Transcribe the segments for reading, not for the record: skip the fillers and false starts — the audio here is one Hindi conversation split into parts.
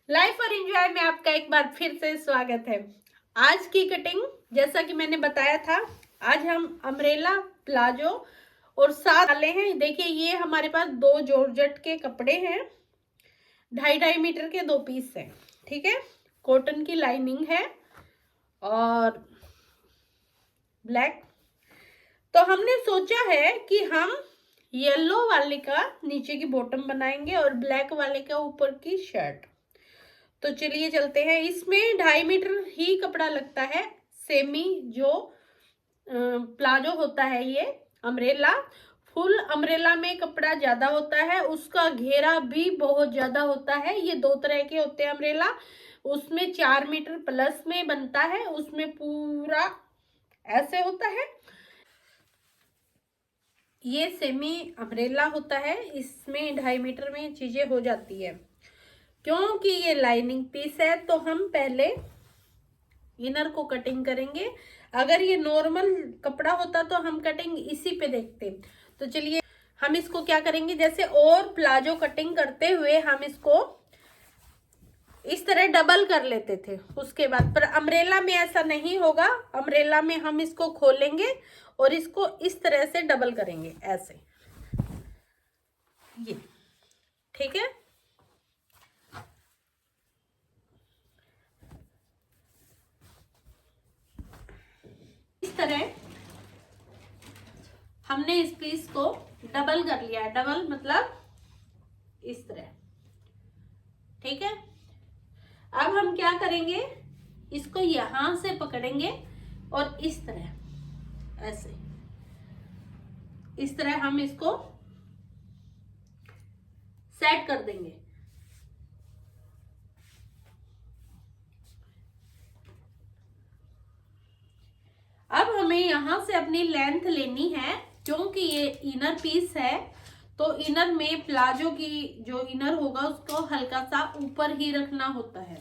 लाइफ और एंजॉय में आपका एक बार फिर से स्वागत है। आज की कटिंग जैसा कि मैंने बताया था, आज हम अम्ब्रेला प्लाजो और साथ वाले हैं। देखिए ये हमारे पास दो जॉर्जेट के कपड़े हैं, 2.5 मीटर के दो पीस हैं। ठीक है, कॉटन की लाइनिंग है और ब्लैक। तो हमने सोचा है कि हम येलो वाले का नीचे की बॉटम बनाएंगे और ब्लैक वाले का ऊपर की शर्ट। तो चलिए चलते हैं। इसमें 2.5 मीटर ही कपड़ा लगता है। सेमी जो प्लाजो होता है, ये अम्ब्रेला, फुल अम्ब्रेला में कपड़ा ज्यादा होता है, उसका घेरा भी बहुत ज्यादा होता है। ये दो तरह के होते हैं अम्ब्रेला, उसमें 4 मीटर प्लस में बनता है, उसमें पूरा ऐसे होता है। ये सेमी अम्ब्रेला होता है, इसमें 2.5 मीटर में चीजें हो जाती है। क्योंकि ये लाइनिंग पीस है तो हम पहले इनर को कटिंग करेंगे। अगर ये नॉर्मल कपड़ा होता तो हम कटिंग इसी पे देखते। तो चलिए हम इसको क्या करेंगे, जैसे और प्लाजो कटिंग करते हुए हम इसको इस तरह डबल कर लेते थे उसके बाद, पर अम्ब्रेला में ऐसा नहीं होगा। अम्ब्रेला में हम इसको खोलेंगे और इसको इस तरह से डबल करेंगे, ऐसे। ये ठीक है। इस तरह हमने इस पीस को डबल कर लिया है। डबल मतलब इस तरह, ठीक है। अब हम क्या करेंगे, इसको यहां से पकड़ेंगे और इस तरह ऐसे, इस तरह हम इसको सेट कर देंगे। अब हमें यहां से अपनी लेंथ लेनी है, क्योंकि ये इनर पीस है तो इनर में प्लाजो की जो इनर होगा उसको हल्का सा ऊपर ही रखना होता है।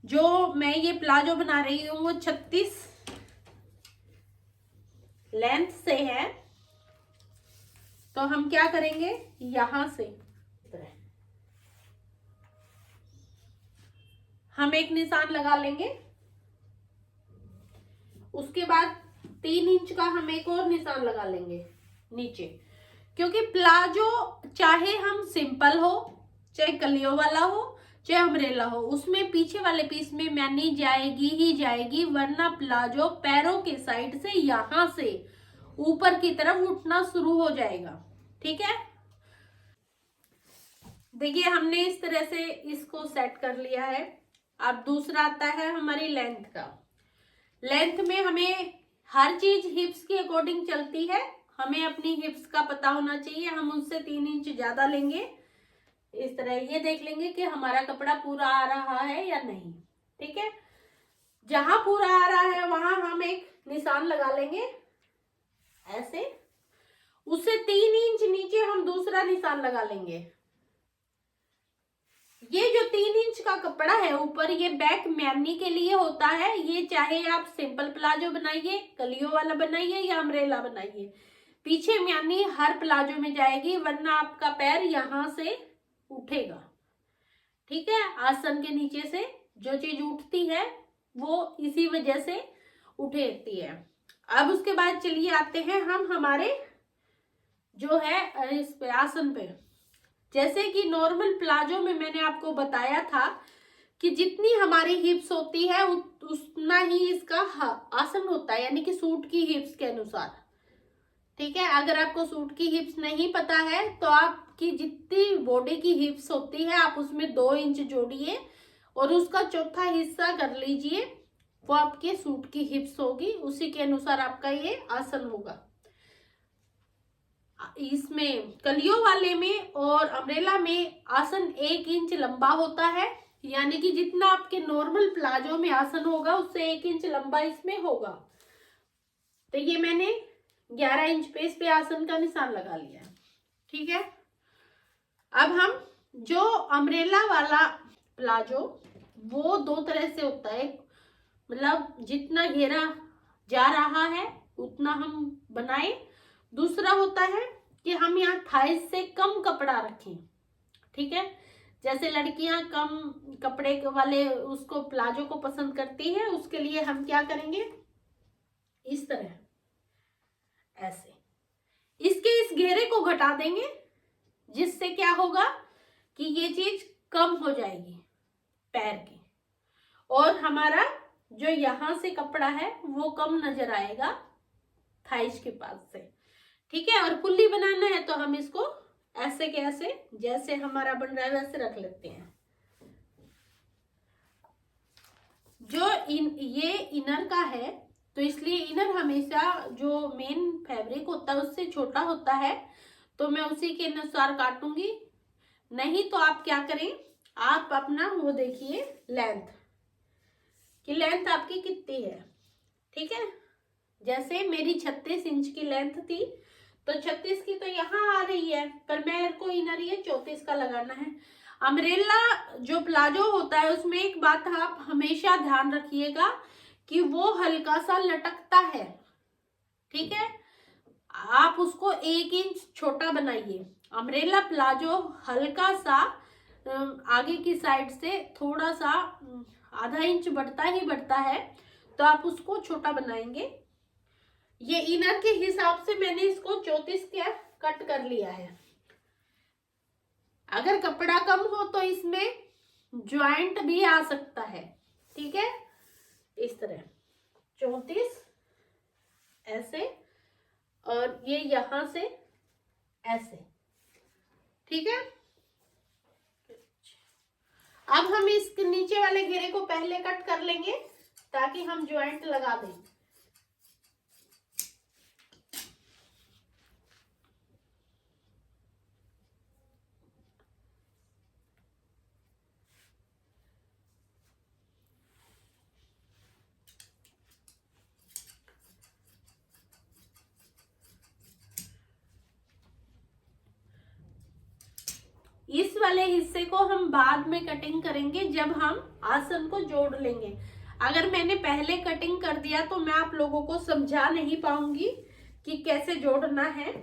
जो मैं ये प्लाजो बना रही हूँ वो 36 लेंथ से है। तो हम क्या करेंगे, यहां से हम एक निशान लगा लेंगे, उसके बाद 3 इंच का हम एक और निशान लगा लेंगे नीचे। क्योंकि प्लाजो चाहे हम सिंपल हो, चाहे कलियों वाला हो, चाहे अम्ब्रेला हो, उसमें पीछे वाले पीस में मैनी जाएगी ही जाएगी, वरना प्लाजो पैरों के साइड से यहां से ऊपर की तरफ उठना शुरू हो जाएगा। ठीक है, देखिए हमने इस तरह से इसको सेट कर लिया है। अब दूसरा आता है हमारी लेंथ का। लेंथ में हमें हर चीज हिप्स के अकॉर्डिंग चलती है। हमें अपनी हिप्स का पता होना चाहिए। हम उससे 3 इंच ज्यादा लेंगे। इस तरह ये देख लेंगे कि हमारा कपड़ा पूरा आ रहा है या नहीं। ठीक है, जहां पूरा आ रहा है वहां हम एक निशान लगा लेंगे ऐसे। उससे 3 इंच नीचे हम दूसरा निशान लगा लेंगे। ये जो 3 इंच का कपड़ा है ऊपर, ये बैक मैनी के लिए होता है। ये चाहे आप सिंपल प्लाजो बनाइए, कलियों वाला बनाइए या अम्ब्रेला बनाइए, पीछे मैनी हर प्लाजो में जाएगी, वरना आपका पैर यहां से उठेगा। ठीक है, आसन के नीचे से जो चीज उठती है वो इसी वजह से उठेती है। अब उसके बाद चलिए आते हैं हम हमारे जो है इस पे आसन पे। जैसे कि नॉर्मल प्लाजो में मैंने आपको बताया था कि जितनी हमारी हिप्स होती है उतना ही इसका आसन होता है, यानी कि सूट की हिप्स के अनुसार। ठीक है, अगर आपको सूट की हिप्स नहीं पता है तो आपकी जितनी बॉडी की हिप्स होती है आप उसमें 2 इंच जोड़िए और उसका चौथा हिस्सा कर लीजिए, वो आपके सूट की हिप्स होगी, उसी के अनुसार आपका ये आसन होगा। इसमें कलियों वाले में और अम्ब्रेला में आसन 1 इंच लंबा होता है, यानी कि जितना आपके नॉर्मल प्लाजो में आसन होगा उससे 1 इंच लंबा इसमें होगा। तो ये मैंने 11 इंच पे इस पे आसन का निशान लगा लिया है। ठीक है, अब हम जो अम्ब्रेला वाला प्लाजो वो 2 तरह से होता है, मतलब जितना घेरा जा रहा है उतना हम बनाए। दूसरा होता है कि हम यहाँ थाइस से कम कपड़ा रखें। ठीक है, जैसे लड़कियां कम कपड़े वाले उसको प्लाजो को पसंद करती है, उसके लिए हम क्या करेंगे, इस तरह ऐसे इसके इस घेरे को घटा देंगे, जिससे क्या होगा कि ये चीज कम हो जाएगी पैर की, और हमारा जो यहां से कपड़ा है वो कम नजर आएगा थाइस के पास से। ठीक है, और कुल्ली बनाना है तो हम इसको ऐसे के ऐसे जैसे हमारा बन रहा है वैसे रख लेते हैं। जो ये इनर का है तो इसलिए इनर हमेशा जो मेन फैब्रिक होता है उससे छोटा होता है, तो मैं उसी के अनुसार काटूंगी। नहीं तो आप क्या करें, आप अपना वो देखिए लेंथ कि लेंथ आपकी कितनी है। ठीक है, जैसे मेरी 36 इंच की लेंथ थी तो 36 की तो यहाँ आ रही है, पर मेरे को इनर ये 34 का लगाना है। अम्ब्रेला जो प्लाजो होता है उसमें एक बात आप हमेशा ध्यान रखिएगा कि वो हल्का सा लटकता है। ठीक है, आप उसको 1 इंच छोटा बनाइए। अम्ब्रेला प्लाजो हल्का सा आगे की साइड से थोड़ा सा आधा इंच बढ़ता ही बढ़ता है, तो आप उसको छोटा बनाएंगे। ये इनर के हिसाब से मैंने इसको 34 के कट कर लिया है। अगर कपड़ा कम हो तो इसमें ज्वाइंट भी आ सकता है। ठीक है, इस तरह 34 ऐसे, और ये यहां से ऐसे। ठीक है, अब हम इस नीचे वाले घेरे को पहले कट कर लेंगे ताकि हम ज्वाइंट लगा दें। इस वाले हिस्से को हम बाद में कटिंग करेंगे जब हम आसन को जोड़ लेंगे। अगर मैंने पहले कटिंग कर दिया तो मैं आप लोगों को समझा नहीं पाऊंगी कि कैसे जोड़ना है।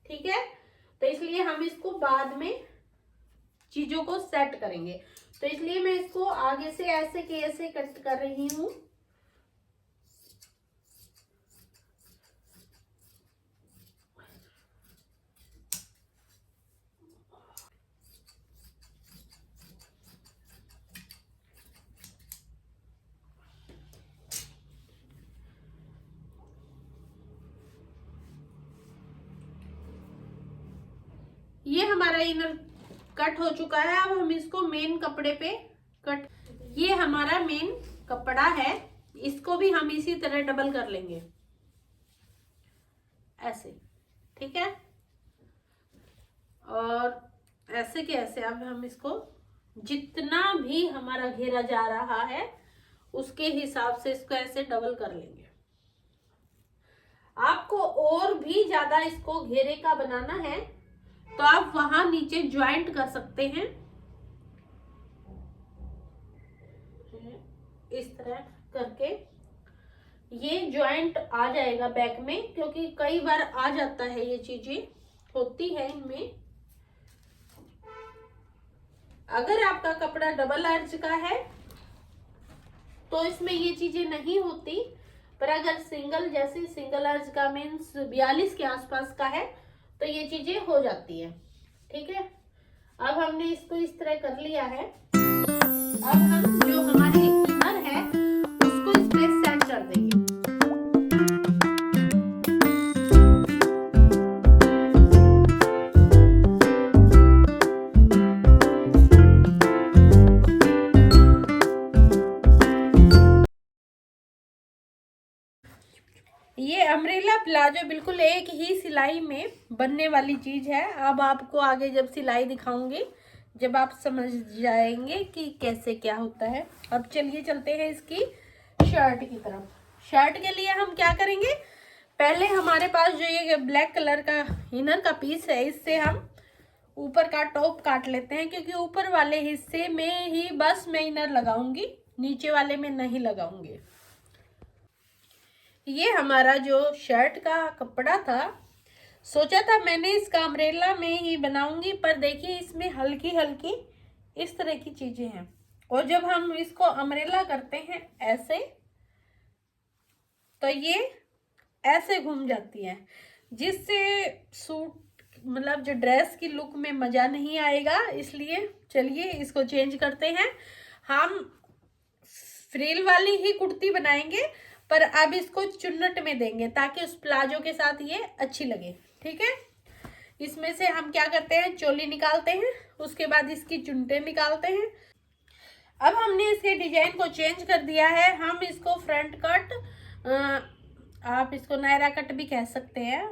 ठीक है, तो इसलिए हम इसको बाद में चीजों को सेट करेंगे। तो इसलिए मैं इसको आगे से ऐसे के ऐसे कट कर रही हूं। ये हमारा इनर कट हो चुका है। अब हम इसको मेन कपड़े पे कट, ये हमारा मेन कपड़ा है, इसको भी हम इसी तरह डबल कर लेंगे ऐसे। ठीक है, और ऐसे के ऐसे अब हम इसको जितना भी हमारा घेरा जा रहा है उसके हिसाब से इसको ऐसे डबल कर लेंगे। आपको और भी ज्यादा इसको घेरे का बनाना है तो आप वहां नीचे ज्वाइंट कर सकते हैं, इस तरह करके ये ज्वाइंट आ जाएगा बैक में, क्योंकि कई बार आ जाता है, ये चीजें होती है इनमें। अगर आपका कपड़ा डबल अर्ज का है तो इसमें ये चीजें नहीं होती, पर अगर सिंगल, जैसे सिंगल अर्ज का मीन्स 42 के आसपास का है तो ये चीजें हो जाती है। ठीक है, अब हमने इसको इस तरह कर लिया है। अब हम जो हमारे इनर है उसको इस पे सेट कर देंगे। ये अम्ब्रेला प्लाजो बिल्कुल एक ही सिलाई में बनने वाली चीज है। अब आपको आगे जब सिलाई दिखाऊंगी, जब आप समझ जाएंगे कि कैसे क्या होता है। अब चलिए चलते हैं इसकी शर्ट की तरफ। शर्ट के लिए हम क्या करेंगे, पहले हमारे पास जो ये ब्लैक कलर का इनर का पीस है, इससे हम ऊपर का टॉप काट लेते हैं, क्योंकि ऊपर वाले हिस्से में ही बस मैं इनर लगाऊंगी, नीचे वाले में नहीं लगाऊंगी। ये हमारा जो शर्ट का कपड़ा था, सोचा था मैंने इसका अम्ब्रेला में ही बनाऊंगी, पर देखिए इसमें हल्की हल्की इस तरह की चीजें हैं। और जब हम इसको अम्ब्रेला करते हैं ऐसे, तो ये ऐसे घूम जाती है, जिससे सूट मतलब जो ड्रेस की लुक में मजा नहीं आएगा। इसलिए चलिए इसको चेंज करते हैं। हम फ्रिल वाली ही कुर्ती बनाएंगे, पर अब इसको चुन्नट में देंगे ताकि उस प्लाजो के साथ ये अच्छी लगे। ठीक है, इसमें से हम क्या करते हैं, चोली निकालते हैं, उसके बाद इसकी चुन्नटें निकालते हैं। अब हमने इसके डिजाइन को चेंज कर दिया है। हम इसको फ्रंट कट, आप इसको नायरा कट भी कह सकते हैं।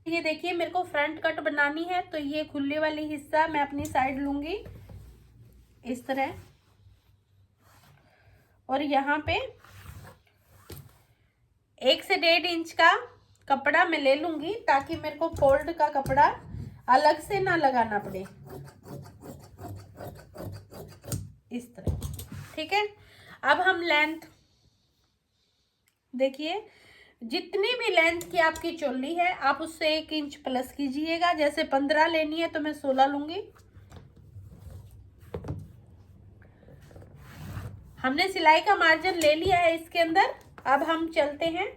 ये देखिए मेरे को फ्रंट कट बनानी है, तो ये खुले वाली हिस्सा मैं अपनी साइड लूंगी इस तरह, और यहाँ पे 1 से 1.5 इंच का कपड़ा मैं ले लूंगी, ताकि मेरे को फोल्ड का कपड़ा अलग से ना लगाना पड़े, इस तरह। ठीक है, अब हम लेंथ देखिए, जितनी भी लेंथ की आपकी चोली है आप उससे 1 इंच प्लस कीजिएगा। जैसे 15 लेनी है तो मैं 16 लूंगी। हमने सिलाई का मार्जिन ले लिया है इसके अंदर। अब हम चलते हैं,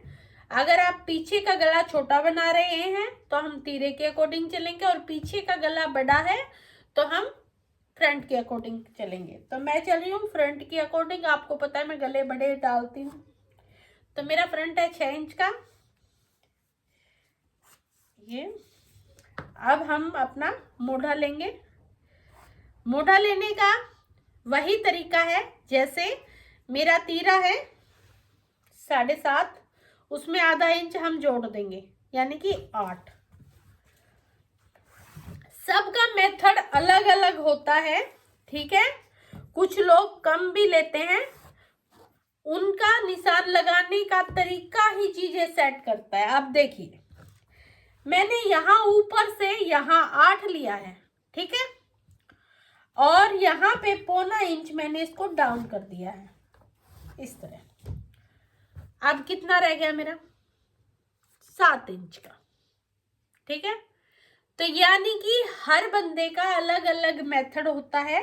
अगर आप पीछे का गला छोटा बना रहे हैं तो हम तीरे के अकॉर्डिंग चलेंगे, और पीछे का गला बड़ा है तो हम फ्रंट के अकॉर्डिंग चलेंगे। तो मैं चल रही हूँ फ्रंट के अकॉर्डिंग। आपको पता है मैं गले बड़े डालती हूँ, तो मेरा फ्रंट है 6 इंच का ये। अब हम अपना मोढ़ा लेंगे। मोढ़ा लेने का वही तरीका है, जैसे मेरा तीरा है 7.5, उसमें आधा इंच हम जोड़ देंगे, यानी कि 8। सबका मेथड अलग अलग होता है। ठीक है, कुछ लोग कम भी लेते हैं, उनका निशान लगाने का तरीका ही चीजें सेट करता है। अब देखिए मैंने यहाँ ऊपर से यहाँ 8 लिया है, ठीक है, और यहाँ पे 0.25 इंच मैंने इसको डाउन कर दिया है इस तरह। अब कितना रह गया मेरा, 7 इंच का। ठीक है, तो यानी कि हर बंदे का अलग अलग मेथड होता है।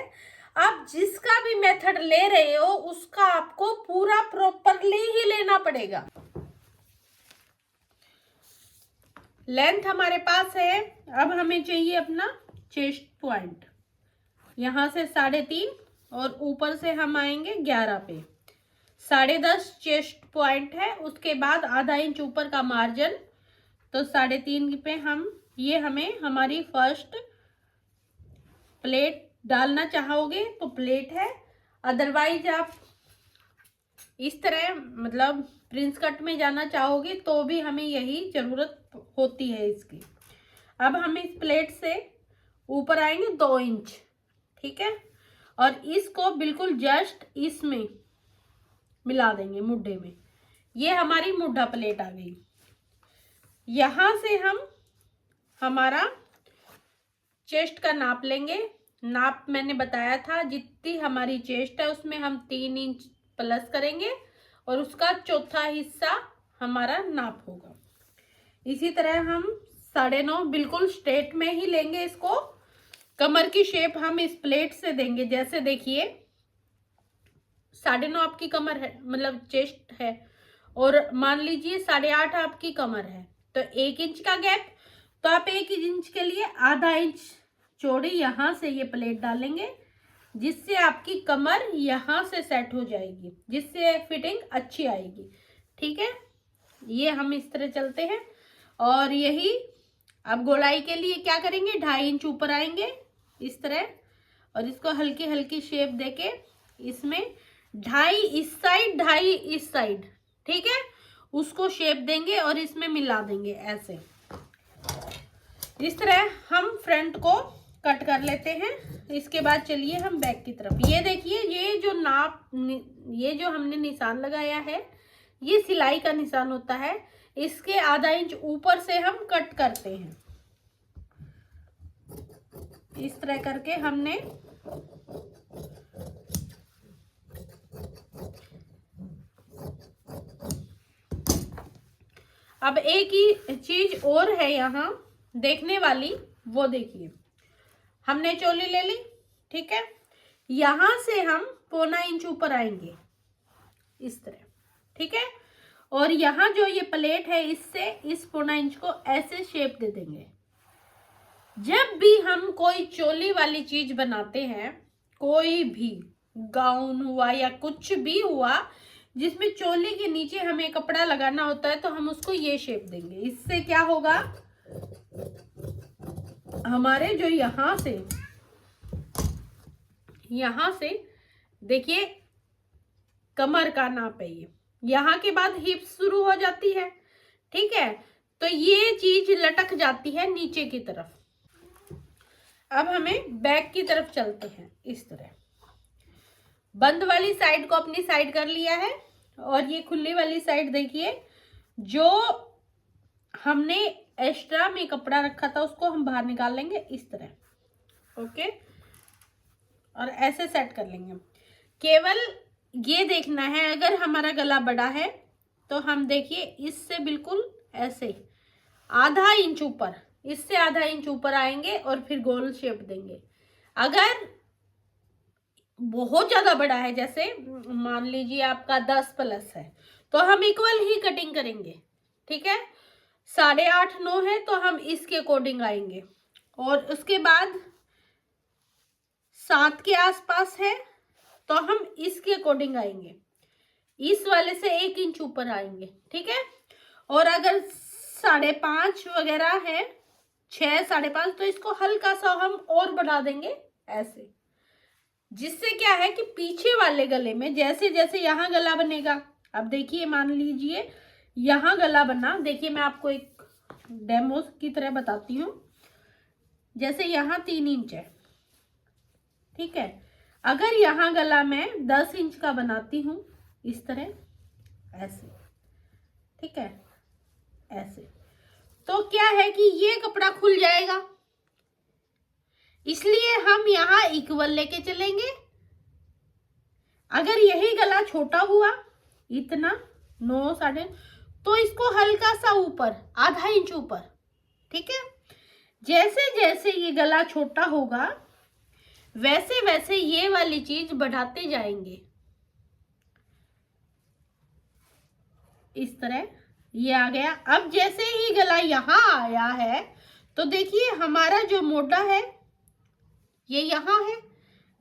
आप जिसका भी मेथड ले रहे हो उसका आपको पूरा प्रॉपरली ही लेना पड़ेगा। लेंथ हमारे पास है। अब हमें चाहिए अपना चेस्ट पॉइंट, यहां से 3.5 और ऊपर से हम आएंगे 11 पे। 10.5 चेस्ट पॉइंट है, उसके बाद आधा इंच ऊपर का मार्जिन, तो 3.5 पे हम ये हमें हमारी फर्स्ट प्लेट डालना चाहोगे तो प्लेट है, अदरवाइज आप इस तरह मतलब प्रिंस कट में जाना चाहोगे तो भी हमें यही जरूरत होती है इसकी। अब हम इस प्लेट से ऊपर आएंगे 2 इंच, ठीक है, और इसको बिल्कुल जस्ट इसमें मिला देंगे मुड्ढे में। ये हमारी मुड्ढा प्लेट आ गई। यहां से हम हमारा चेस्ट का नाप लेंगे। नाप मैंने बताया था, जितनी हमारी चेस्ट है उसमें हम 3 इंच प्लस करेंगे और उसका चौथा हिस्सा हमारा नाप होगा। इसी तरह हम 9.5 बिल्कुल स्ट्रेट में ही लेंगे इसको। कमर की शेप हम इस प्लेट से देंगे। जैसे देखिए 9.5 आपकी कमर है, मतलब चेस्ट है, और मान लीजिए 8.5 आपकी कमर है, तो 1 इंच का गैप, तो आप 1 इंच के लिए आधा इंच चौड़ी यहां से ये प्लेट डालेंगे, जिससे आपकी कमर यहां से सेट हो जाएगी, जिससे फिटिंग अच्छी आएगी। ठीक है, ये हम इस तरह चलते हैं। और यही अब गोलाई के लिए क्या करेंगे, 2.5 इंच ऊपर आएंगे इस तरह, और इसको हल्की हल्की शेप देके इसमें 2.5 इस साइड 2.5 इस साइड, ठीक है, उसको शेप देंगे और इसमें मिला देंगे ऐसे। इस तरह हम फ्रंट को कट कर लेते हैं। इसके बाद चलिए हम बैक की तरफ। ये देखिए ये जो नाप, ये जो हमने निशान लगाया है ये सिलाई का निशान होता है। इसके आधा इंच ऊपर से हम कट करते हैं इस तरह करके। हमने अब एक ही चीज और है यहाँ देखने वाली, वो देखिए हमने चोली ले ली, ठीक है, यहां से हम 1.25 इंच ऊपर आएंगे इस तरह, ठीक है। और यहाँ जो ये प्लेट है इससे इस 1.25 इंच को ऐसे शेप दे देंगे। जब भी हम कोई चोली वाली चीज बनाते हैं, कोई भी गाउन हुआ या कुछ भी हुआ जिसमें चोली के नीचे हमें कपड़ा लगाना होता है, तो हम उसको ये शेप देंगे। इससे क्या होगा, हमारे जो यहां से देखिए कमर का नाप है ये, यहां के बाद हिप्स शुरू हो जाती है, ठीक है। तो ये चीज लटक जाती है नीचे की तरफ। अब हमें बैक की तरफ चलते हैं। इस तरह बंद वाली साइड को अपनी साइड कर लिया है, और ये खुली वाली साइड देखिए, जो हमने एक्स्ट्रा में कपड़ा रखा था उसको हम बाहर निकाल लेंगे इस तरह, ओके। और ऐसे सेट कर लेंगे। केवल ये देखना है, अगर हमारा गला बड़ा है तो हम देखिए इससे बिल्कुल ऐसे आधा इंच ऊपर, इससे आधा इंच ऊपर आएंगे और फिर गोल शेप देंगे। अगर बहुत ज्यादा बड़ा है, जैसे मान लीजिए आपका 10+ है, तो हम इक्वल ही कटिंग करेंगे, ठीक है। 8.5 9 है तो हम इसके अकॉर्डिंग आएंगे, और उसके बाद 7 के आसपास है तो हम इसके अकॉर्डिंग आएंगे, इस वाले से 1 इंच ऊपर आएंगे, ठीक है। और अगर 5.5 वगैरह है, 6 5.5, तो इसको हल्का सा हम और बढ़ा देंगे ऐसे, जिससे क्या है कि पीछे वाले गले में जैसे जैसे यहाँ गला बनेगा, अब देखिए मान लीजिए यहाँ गला बना, देखिए मैं आपको एक डेमो की तरह बताती हूँ। जैसे यहाँ 3 इंच है, ठीक है। अगर यहाँ गला मैं 10 इंच का बनाती हूँ इस तरह, ऐसे, ठीक है, ऐसे, तो क्या है कि ये कपड़ा खुल जाएगा, इसलिए हम यहाँ इक्वल लेके चलेंगे। अगर यही गला छोटा हुआ, इतना 9 साढ़े, तो इसको हल्का सा ऊपर, आधा इंच ऊपर, ठीक है। जैसे जैसे ये गला छोटा होगा वैसे वैसे ये वाली चीज बढ़ाते जाएंगे इस तरह। ये आ गया। अब जैसे ही गला यहाँ आया है तो देखिए हमारा जो मोटा है ये यहाँ है,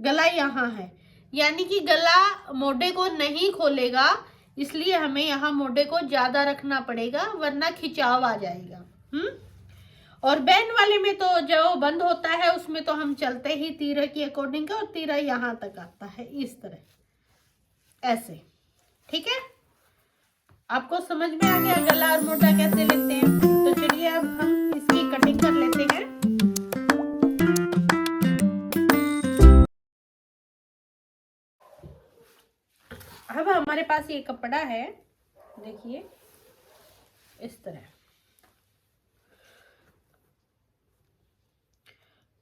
गला यहाँ है, यानी कि गला मोढे को नहीं खोलेगा, इसलिए हमें यहाँ मोढे को ज्यादा रखना पड़ेगा, वरना खिंचाव आ जाएगा। और बैन वाले में तो जो बंद होता है उसमें तो हम चलते ही तीरे के अकॉर्डिंग का, और तीरा यहाँ तक आता है इस तरह, ऐसे, ठीक है। आपको समझ में आ गया गला और मोटा कैसे लेते हैं? तो चलिए अब हम इसकी कटिंग कर लेते हैं। अब हमारे पास ये कपड़ा है, देखिए इस तरह।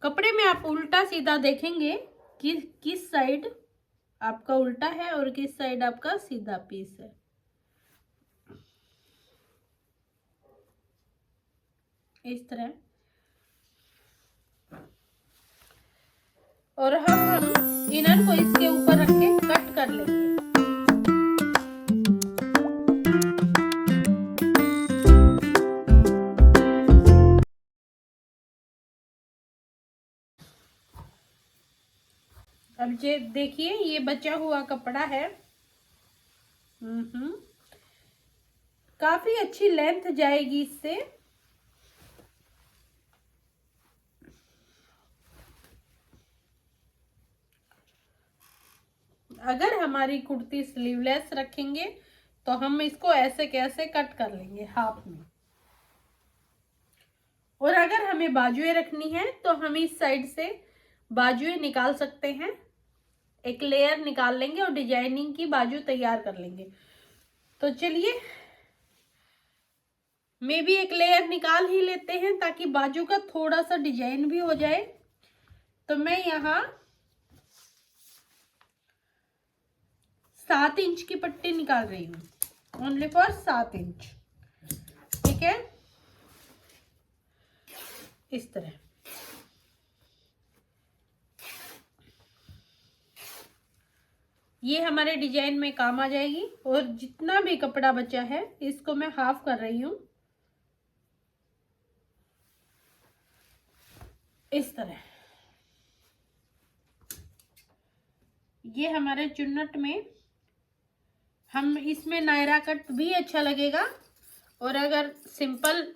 कपड़े में आप उल्टा सीधा देखेंगे कि किस साइड आपका उल्टा है और किस साइड आपका सीधा पीस है। इस तरह। और हम इनर को इसके ऊपर रख के कट कर लेंगे। अब ये देखिए ये बचा हुआ कपड़ा है, काफी अच्छी लेंथ जाएगी इससे। अगर हमारी कुर्ती स्लीवलेस रखेंगे तो हम इसको ऐसे कैसे कट कर लेंगे हाफ में। और अगर हमें बाजुएं रखनी है तो हम इस साइड से बाजुएं निकाल सकते हैं, एक लेयर निकाल लेंगे और डिजाइनिंग की बाजू तैयार कर लेंगे। तो चलिए मे भी एक लेयर निकाल ही लेते हैं ताकि बाजू का थोड़ा सा डिजाइन भी हो जाए। तो मैं यहाँ 7 इंच की पट्टी निकाल रही हूँ, ओनली फॉर 7 इंच, ठीक है, इस तरह। ये हमारे डिजाइन में काम आ जाएगी। और जितना भी कपड़ा बचा है इसको मैं हाफ कर रही हूँ इस तरह। ये हमारे चुन्नट में हम इसमें नायरा कट भी अच्छा लगेगा, और अगर सिंपल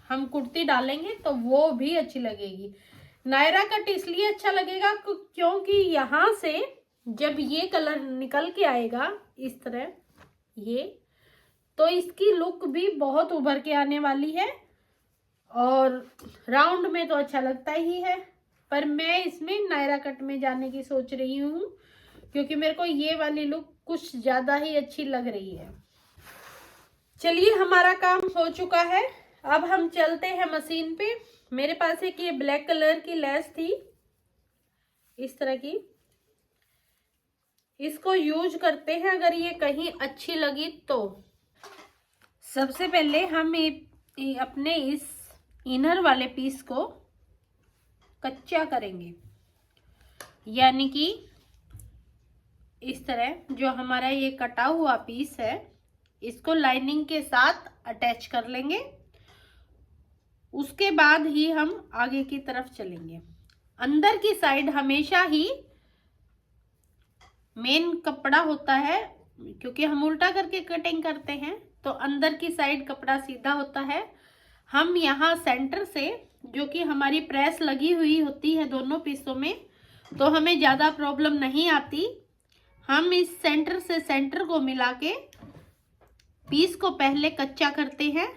हम कुर्ती डालेंगे तो वो भी अच्छी लगेगी। नायरा कट इसलिए अच्छा लगेगा क्योंकि यहाँ से जब ये कलर निकल के आएगा इस तरह ये, तो इसकी लुक भी बहुत उभर के आने वाली है। और राउंड में तो अच्छा लगता ही है, पर मैं इसमें नायरा कट में जाने की सोच रही हूँ क्योंकि मेरे को ये वाली लुक कुछ ज़्यादा ही अच्छी लग रही है। चलिए हमारा काम हो चुका है, अब हम चलते हैं मशीन पे। मेरे पास एक ये ब्लैक कलर की लेस थी इस तरह की, इसको यूज करते हैं अगर ये कहीं अच्छी लगी तो। सबसे पहले हम अपने इस इनर वाले पीस को कच्चा करेंगे, यानी कि इस तरह जो हमारा ये कटा हुआ पीस है इसको लाइनिंग के साथ अटैच कर लेंगे। उसके बाद ही हम आगे की तरफ चलेंगे। अंदर की साइड हमेशा ही मेन कपड़ा होता है, क्योंकि हम उल्टा करके कटिंग करते हैं तो अंदर की साइड कपड़ा सीधा होता है। हम यहाँ सेंटर से, जो कि हमारी प्रेस लगी हुई होती है दोनों पीसों में, तो हमें ज़्यादा प्रॉब्लम नहीं आती। हम इस सेंटर से सेंटर को मिला के पीस को पहले कच्चा करते हैं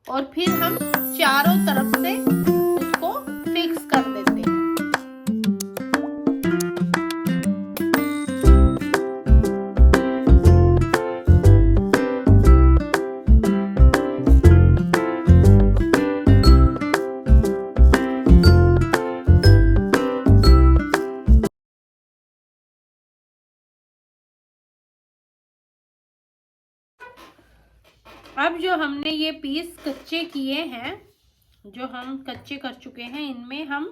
और फिर हम चारों तरफ से उसको फिक्स कर देते हैं। अब जो हमने ये पीस कच्चे किए हैं, जो हम कच्चे कर चुके हैं, इनमें हम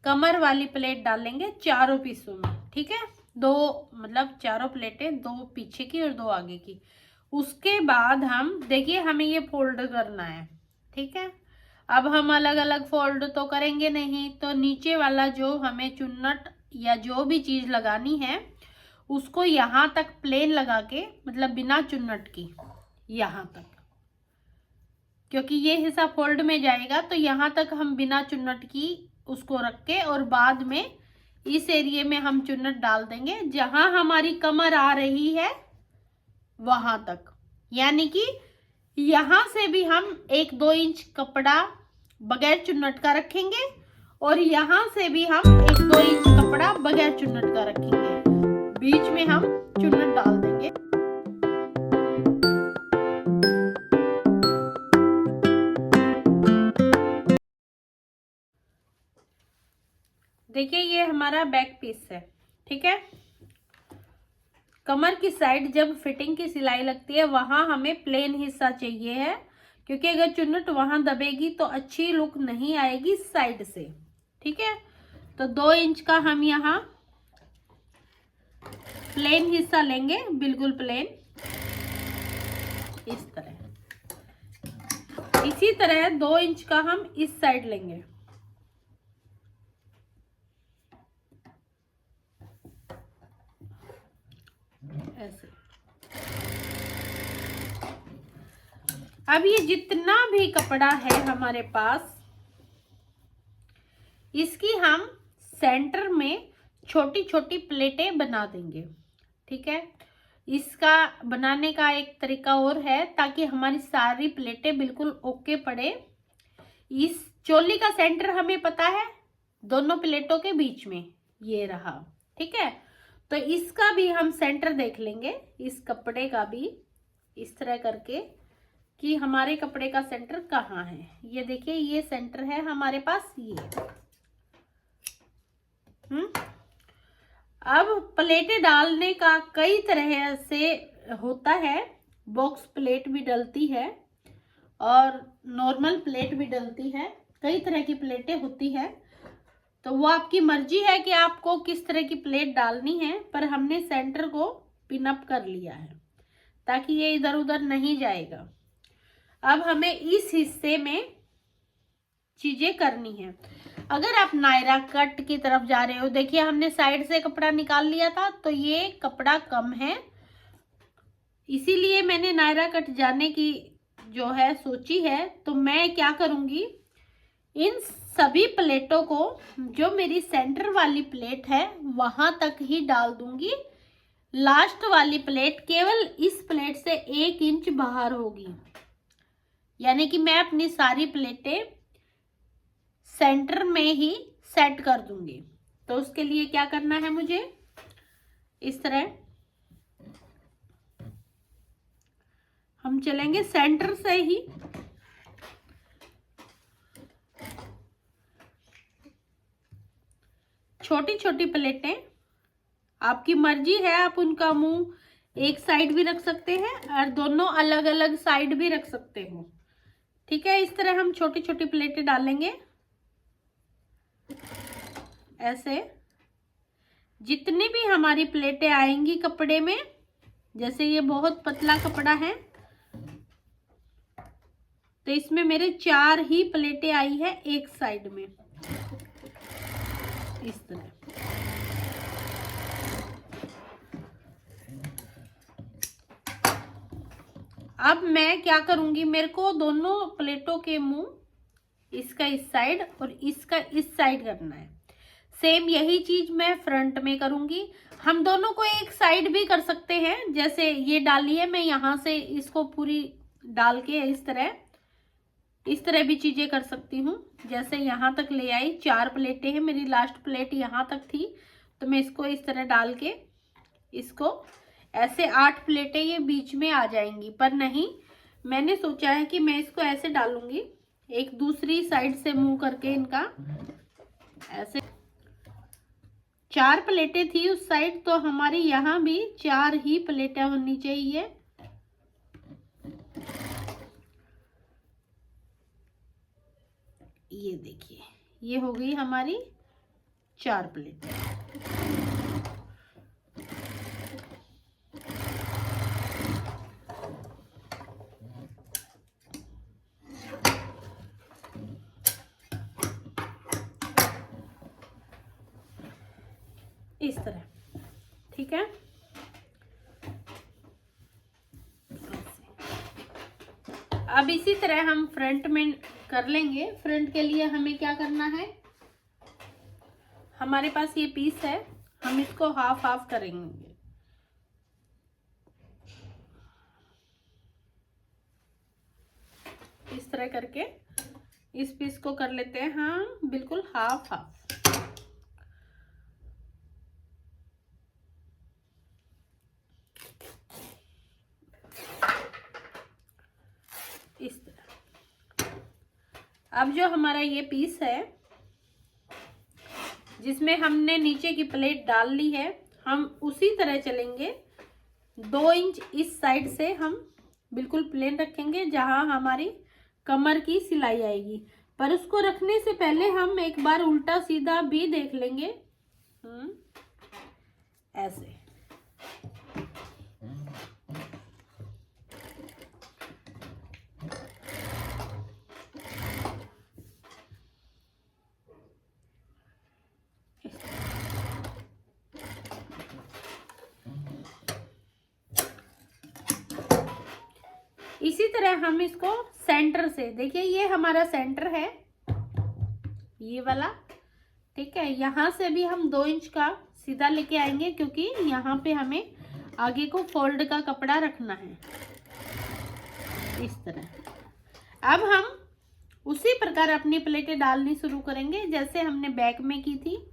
कमर वाली प्लेट डालेंगे चारों पीसों में। ठीक है, दो मतलब चारों प्लेटें, दो पीछे की और दो आगे की। उसके बाद हम देखिए हमें ये फोल्ड करना है। ठीक है, अब हम अलग अलग फोल्ड तो करेंगे नहीं, तो नीचे वाला जो हमें चुन्नट या जो भी चीज लगानी है उसको यहाँ तक प्लेन लगा के, मतलब बिना चुन्नट की यहाँ तक, क्योंकि ये हिस्सा फोल्ड में जाएगा तो यहाँ तक हम बिना चुन्नट की उसको रख के, और बाद में इस एरिया में हम चुन्नट डाल देंगे जहां हमारी कमर आ रही है वहां तक। यानी कि यहां से भी हम 1-2 इंच कपड़ा बगैर चुन्नट का रखेंगे और यहां से भी हम 1-2 इंच कपड़ा बगैर चुन्नट का रखेंगे। बीच में हम चुन्नट डाल देंगे। देखिए ये हमारा बैक पीस है। ठीक है, कमर की साइड जब फिटिंग की सिलाई लगती है वहां हमें प्लेन हिस्सा चाहिए है, क्योंकि अगर चुन्नट वहां दबेगी तो अच्छी लुक नहीं आएगी साइड से। ठीक है, तो 2 इंच का हम यहाँ प्लेन हिस्सा लेंगे, बिल्कुल प्लेन इस तरह। इसी तरह 2 इंच का हम इस साइड लेंगे। ऐसे। अब ये जितना भी कपड़ा है हमारे पास, इसकी हम सेंटर में छोटी छोटी प्लेटें बना देंगे। ठीक है, इसका बनाने का एक तरीका और है ताकि हमारी सारी प्लेटें बिल्कुल ओके पड़े। इस चोली का सेंटर हमें पता है, दोनों प्लेटों के बीच में ये रहा। ठीक है, तो इसका भी हम सेंटर देख लेंगे, इस कपड़े का भी इस तरह करके कि हमारे कपड़े का सेंटर कहाँ है। ये देखिए ये सेंटर है हमारे पास ये। अब प्लेटें डालने का कई तरह से होता है, बॉक्स प्लेट भी डलती है और नॉर्मल प्लेट भी डलती है, कई तरह की प्लेटें होती है। तो वो आपकी मर्जी है कि आपको किस तरह की प्लेट डालनी है, पर हमने सेंटर को पिन अप कर लिया है ताकि ये इधर उधर नहीं जाएगा। अब हमें इस हिस्से में चीजें करनी है। अगर आप नायरा कट की तरफ जा रहे हो, देखिए हमने साइड से कपड़ा निकाल लिया था तो ये कपड़ा कम है, इसीलिए मैंने नायरा कट जाने की जो है सोची है। तो मैं क्या करूंगी, इन सभी प्लेटों को जो मेरी सेंटर वाली प्लेट है वहां तक ही डाल दूंगी। लास्ट वाली प्लेट केवल इस प्लेट से 1 इंच बाहर होगी, यानी कि मैं अपनी सारी प्लेटें सेंटर में ही सेट कर दूंगी। तो उसके लिए क्या करना है, मुझे इस तरह हम चलेंगे सेंटर से ही। छोटी छोटी प्लेटें, आपकी मर्जी है, आप उनका मुंह एक साइड भी रख सकते हैं और दोनों अलग अलग साइड भी रख सकते हो। ठीक है, इस तरह हम छोटी छोटी प्लेटें डालेंगे ऐसे। जितनी भी हमारी प्लेटें आएंगी कपड़े में, जैसे ये बहुत पतला कपड़ा है तो इसमें मेरे 4 ही प्लेटें आई है एक साइड में, इस तरह। अब मैं क्या करूंगी, मेरे को दोनों प्लेटों के मुंह इसका इस साइड और इसका इस साइड करना है। सेम यही चीज मैं फ्रंट में करूंगी। हम दोनों को एक साइड भी कर सकते हैं, जैसे ये डाली है, मैं यहां से इसको पूरी डाल के इस तरह भी चीजें कर सकती हूँ। जैसे यहां तक ले आई, 4 प्लेटें हैं मेरी, लास्ट प्लेट यहां तक थी तो मैं इसको इस तरह डाल के इसको ऐसे 8 प्लेटें ये बीच में आ जाएंगी। पर नहीं, मैंने सोचा है कि मैं इसको ऐसे डालूंगी, एक दूसरी साइड से मुंह करके इनका ऐसे। 4 प्लेटें थी उस साइड, तो हमारी यहाँ भी 4 ही प्लेटें होनी चाहिए। ये देखिए, ये हो गई हमारी 4 प्लेटें। इस तरह, ठीक है। अब इसी तरह हम फ्रंट में कर लेंगे। फ्रंट के लिए हमें क्या करना है, हमारे पास ये पीस है, हम इसको हाफ हाफ करेंगे। इस तरह करके इस पीस को कर लेते हैं हम बिल्कुल हाफ हाफ। इस तरह। अब जो हमारा ये पीस है जिसमें हमने नीचे की प्लेट डाल ली है, हम उसी तरह चलेंगे। 2 इंच इस साइड से हम बिल्कुल प्लेन रखेंगे जहां हमारी कमर की सिलाई आएगी। पर उसको रखने से पहले हम एक बार उल्टा सीधा भी देख लेंगे, ऐसे। इसी तरह हम इसको सेंटर से, देखिए ये हमारा सेंटर है ये वाला, ठीक है। यहाँ से भी हम 2 इंच का सीधा लेके आएंगे क्योंकि यहाँ पे हमें आगे को फोल्ड का कपड़ा रखना है, इस तरह। अब हम उसी प्रकार अपनी प्लेटें डालनी शुरू करेंगे जैसे हमने बैक में की थी।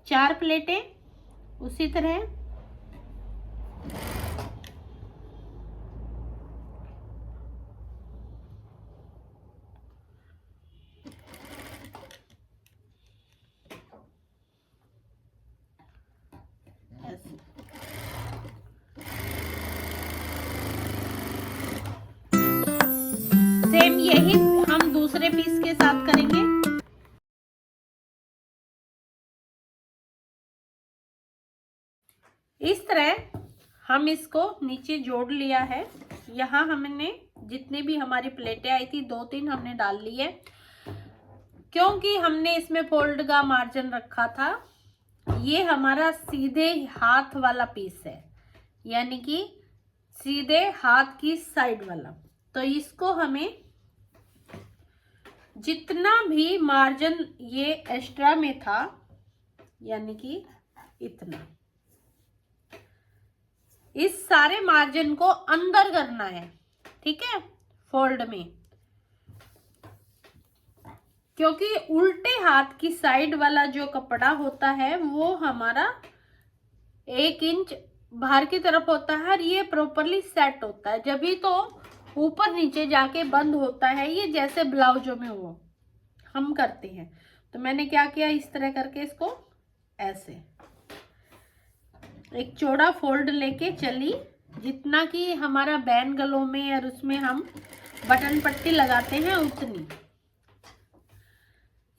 चार प्लेटें उसी तरह। इस तरह हम इसको नीचे जोड़ लिया है। यहाँ हमने जितने भी हमारी प्लेटें आई थी 2-3 हमने डाल ली है, क्योंकि हमने इसमें फोल्ड का मार्जिन रखा था। ये हमारा सीधे हाथ वाला पीस है, यानी कि सीधे हाथ की साइड वाला। तो इसको हमें जितना भी मार्जिन ये एक्स्ट्रा में था, यानी कि इतना, इस सारे मार्जिन को अंदर करना है, ठीक है, फोल्ड में। क्योंकि उल्टे हाथ की साइड वाला जो कपड़ा होता है वो हमारा 1 इंच बाहर की तरफ होता है और ये प्रॉपरली सेट होता है, जब भी तो ऊपर नीचे जाके बंद होता है ये, जैसे ब्लाउजों में वो हम करते हैं। तो मैंने क्या किया, इस तरह करके इसको ऐसे एक चौड़ा फोल्ड लेके चली, जितना कि हमारा बैन गलों में और उसमें हम बटन पट्टी लगाते हैं उतनी।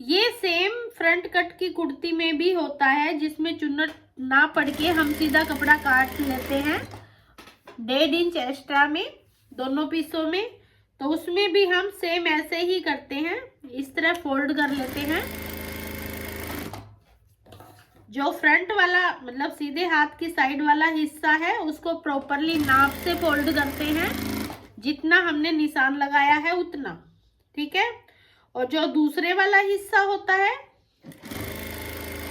ये सेम फ्रंट कट की कुर्ती में भी होता है, जिसमें चुन्नट ना पड़ के हम सीधा कपड़ा काट लेते हैं 1.5 इंच एक्स्ट्रा में दोनों पीसों में। तो उसमें भी हम सेम ऐसे ही करते हैं, इस तरह फोल्ड कर लेते हैं। जो फ्रंट वाला मतलब सीधे हाथ की साइड वाला हिस्सा है उसको प्रॉपरली नाप से फोल्ड करते हैं, जितना हमने निशान लगाया है उतना, ठीक है। और जो दूसरे वाला हिस्सा होता है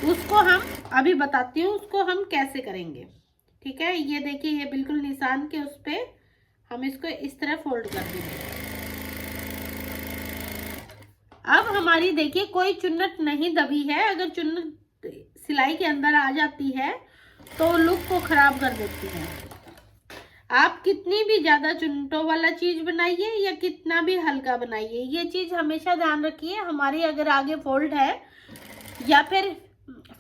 उसको हम अभी बताती हूँ उसको हम कैसे करेंगे, ठीक है। ये देखिए, ये बिल्कुल निशान के उस पे हम इसको इस तरह फोल्ड कर देंगे। अब हमारी देखिए कोई चुन्नट नहीं दबी है। अगर चुन्नट सिलाई के अंदर आ जाती है तो लुक को खराब कर देती है। आप कितनी भी ज्यादा चुन्नटों वाला चीज बनाइए या कितना भी हल्का बनाइए, ये चीज हमेशा ध्यान रखिए, हमारी अगर आगे फोल्ड है या फिर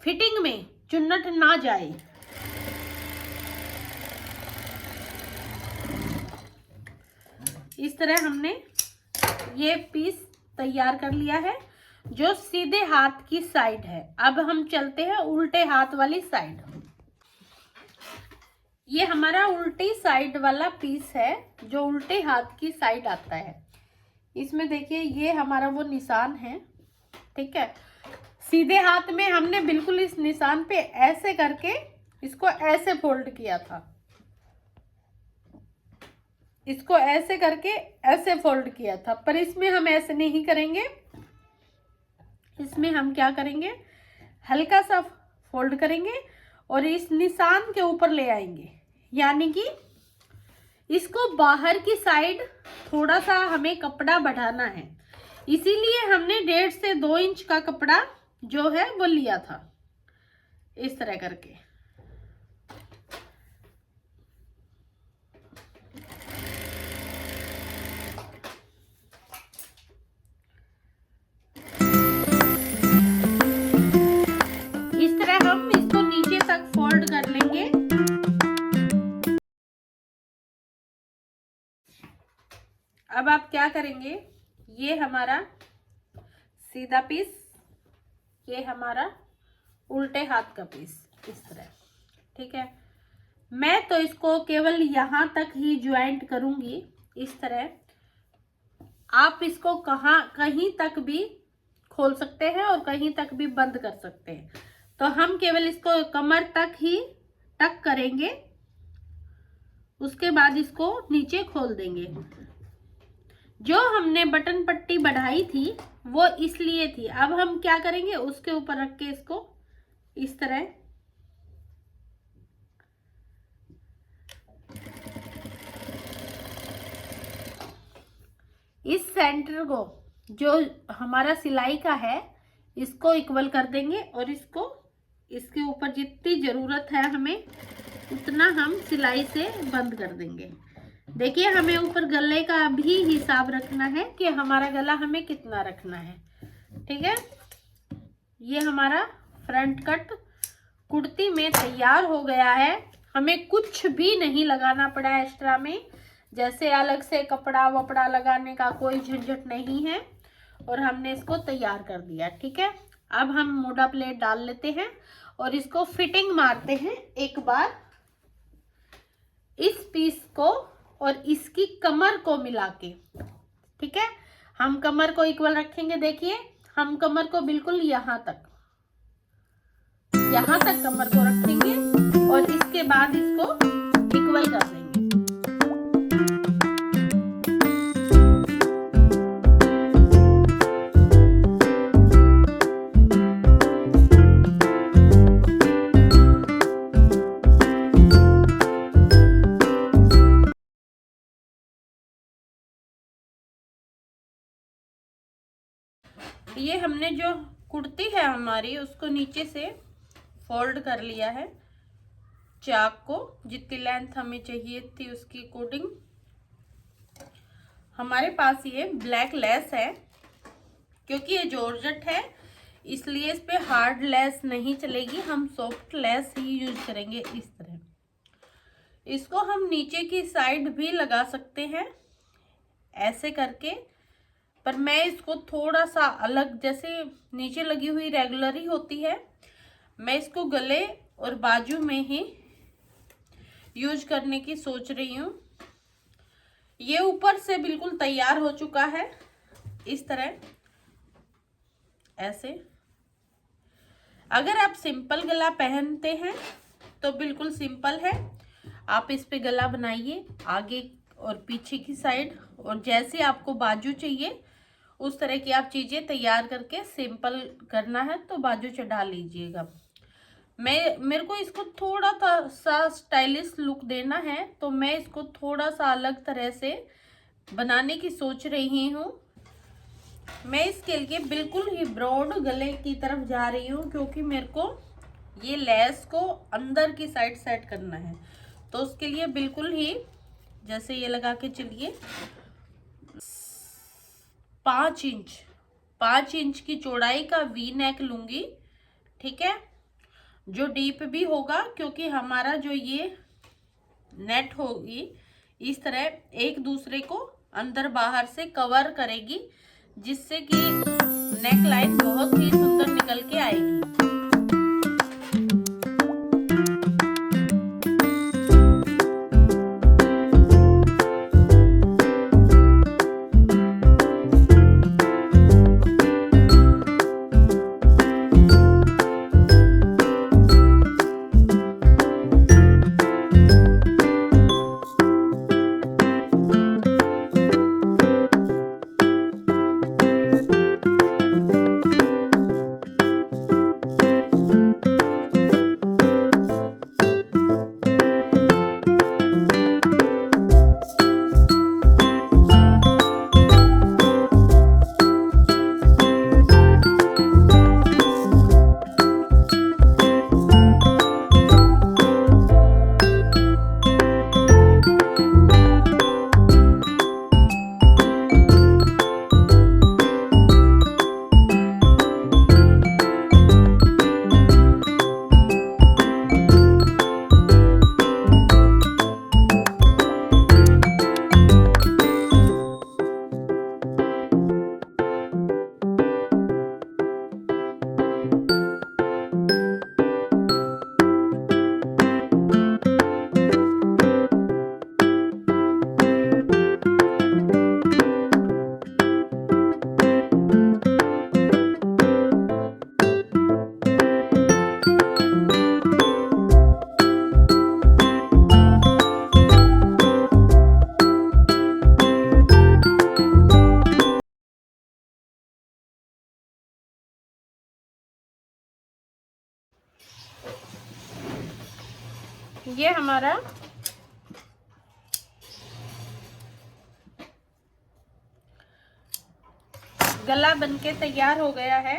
फिटिंग में चुन्नट ना जाए। इस तरह हमने ये पीस तैयार कर लिया है जो सीधे हाथ की साइड है। अब हम चलते हैं उल्टे हाथ वाली साइड। ये हमारा उल्टी साइड वाला पीस है जो उल्टे हाथ की साइड आता है। इसमें देखिए ये हमारा वो निशान है, ठीक है। सीधे हाथ में हमने बिल्कुल इस निशान पे ऐसे करके इसको ऐसे फोल्ड किया था, इसको ऐसे करके ऐसे फोल्ड किया था, पर इसमें हम ऐसे नहीं करेंगे। इसमें हम क्या करेंगे, हल्का सा फोल्ड करेंगे और इस निशान के ऊपर ले आएंगे, यानी कि इसको बाहर की साइड थोड़ा सा हमें कपड़ा बढ़ाना है। इसीलिए हमने 1.5 से 2 इंच का कपड़ा जो है वो लिया था, इस तरह करके। इस तरह हम इसको नीचे तक फोल्ड कर लेंगे। अब आप क्या करेंगे, ये हमारा सीधा पीस, ये हमारा उल्टे हाथ का पीस, इस तरह, ठीक है। मैं तो इसको केवल यहाँ तक ही ज्वाइंट करूंगी, इस तरह। आप इसको कहीं तक भी खोल सकते हैं और कहीं तक भी बंद कर सकते हैं। तो हम केवल इसको कमर तक ही टक करेंगे, उसके बाद इसको नीचे खोल देंगे। जो हमने बटन पट्टी बढ़ाई थी वो इसलिए थी। अब हम क्या करेंगे, उसके ऊपर रख के इसको इस तरह इस सेंटर को जो हमारा सिलाई का है इसको इक्वल कर देंगे और इसको इसके ऊपर जितनी जरूरत है हमें उतना हम सिलाई से बंद कर देंगे। देखिए हमें ऊपर गले का भी हिसाब रखना है कि हमारा गला हमें कितना रखना है, ठीक है। ये हमारा फ्रंट कट कुर्ती में तैयार हो गया है। हमें कुछ भी नहीं लगाना पड़ा एक्स्ट्रा में, जैसे अलग से कपड़ा वपड़ा लगाने का कोई झंझट नहीं है और हमने इसको तैयार कर दिया, ठीक है। अब हम मोटा प्लेट डाल लेते हैं और इसको फिटिंग मारते हैं एक बार इस पीस को और इसकी कमर को मिला के, ठीक है, हम कमर को इक्वल रखेंगे। देखिए हम कमर को बिल्कुल यहाँ तक कमर को रखेंगे और इसके बाद इसको इक्वल कर देंगे। ये हमने जो कुर्ती है हमारी उसको नीचे से फोल्ड कर लिया है, चाक को जितनी लेंथ हमें चाहिए थी उसकी अकॉर्डिंग। हमारे पास ये ब्लैक लेस है, क्योंकि ये जॉर्जेट है इसलिए इस पे हार्ड लेस नहीं चलेगी, हम सॉफ्ट लेस ही यूज करेंगे। इस तरह इसको हम नीचे की साइड भी लगा सकते हैं ऐसे करके, पर मैं इसको थोड़ा सा अलग, जैसे नीचे लगी हुई रेगुलर ही होती है, मैं इसको गले और बाजू में ही यूज करने की सोच रही हूँ। ये ऊपर से बिल्कुल तैयार हो चुका है इस तरह ऐसे। अगर आप सिंपल गला पहनते हैं तो बिल्कुल सिंपल है, आप इस पे गला बनाइए आगे और पीछे की साइड, और जैसे आपको बाजू चाहिए उस तरह की आप चीजें तैयार करके सिंपल करना है तो बाजू चढ़ा लीजिएगा। मेरे को इसको थोड़ा सा स्टाइलिश लुक देना है तो मैं इसको थोड़ा सा अलग तरह से बनाने की सोच रही हूँ। मैं इसके लिए बिल्कुल ही ब्रॉड गले की तरफ जा रही हूँ, क्योंकि मेरे को ये लेस को अंदर की साइड सेट करना है, तो उसके लिए बिल्कुल ही जैसे ये लगा के चलिए 5 इंच की चौड़ाई का वी नेक लूंगी, ठीक है, जो डीप भी होगा, क्योंकि हमारा जो ये नेट होगी इस तरह एक दूसरे को अंदर बाहर से कवर करेगी, जिससे कि नेक लाइन बहुत ही सुंदर निकल के आएगी। ये हमारा गला बनके तैयार हो गया है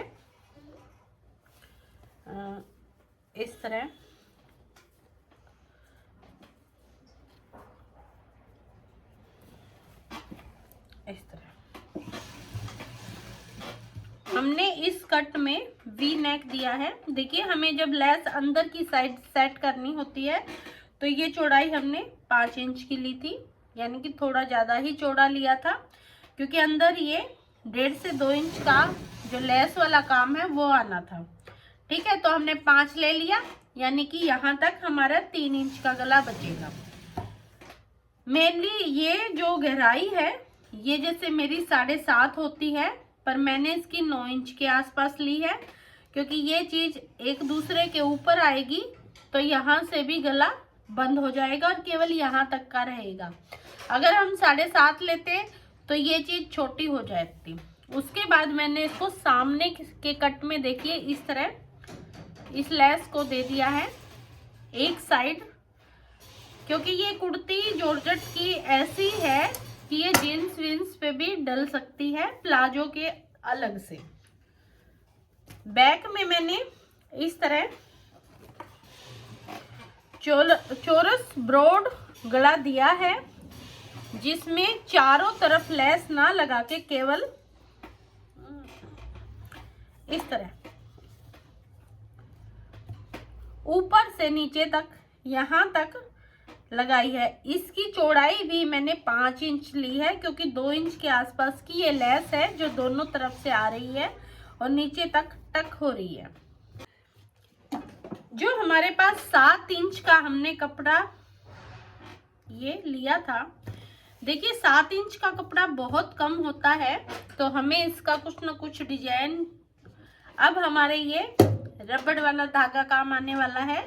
इस तरह। इस तरह हमने इस कट में वी नेक दिया है। देखिए हमें जब लेस अंदर की साइड सेट करनी होती है तो ये चौड़ाई हमने 5 इंच की ली थी, यानी कि थोड़ा ज़्यादा ही चौड़ा लिया था, क्योंकि अंदर ये 1.5 से 2 इंच का जो लेस वाला काम है वो आना था। ठीक है, तो हमने 5 ले लिया, यानी कि यहाँ तक हमारा 3 इंच का गला बचेगा। मेनली ये जो गहराई है ये जैसे मेरी 7.5 होती है, पर मैंने इसकी 9 इंच के आसपास ली है, क्योंकि ये चीज एक दूसरे के ऊपर आएगी तो यहाँ से भी गला बंद हो जाएगा और केवल यहाँ तक का रहेगा। अगर हम 7.5 लेते तो ये चीज छोटी हो जाती। उसके बाद मैंने इसको सामने के कट में देखिए इस तरह इस लेस को दे दिया है एक साइड, क्योंकि ये कुर्ती जॉर्जेट की ऐसी है कि ये जीन्स विन्स पे भी डल सकती है प्लाजो के अलग से। बैक में मैंने इस तरह चौरस ब्रॉड गला दिया है, जिसमें चारों तरफ लेस ना लगा के केवल इस तरह ऊपर से नीचे तक यहां तक लगाई है। इसकी चौड़ाई भी मैंने 5 इंच ली है, क्योंकि 2 इंच के आसपास की ये लेस है जो दोनों तरफ से आ रही है और नीचे तक टक हो रही है। जो हमारे पास 7 इंच का हमने कपड़ा ये लिया था, देखिए 7 इंच का कपड़ा बहुत कम होता है, तो हमें इसका कुछ ना कुछ डिजाइन, अब हमारे ये रबड़ वाला धागा काम आने वाला है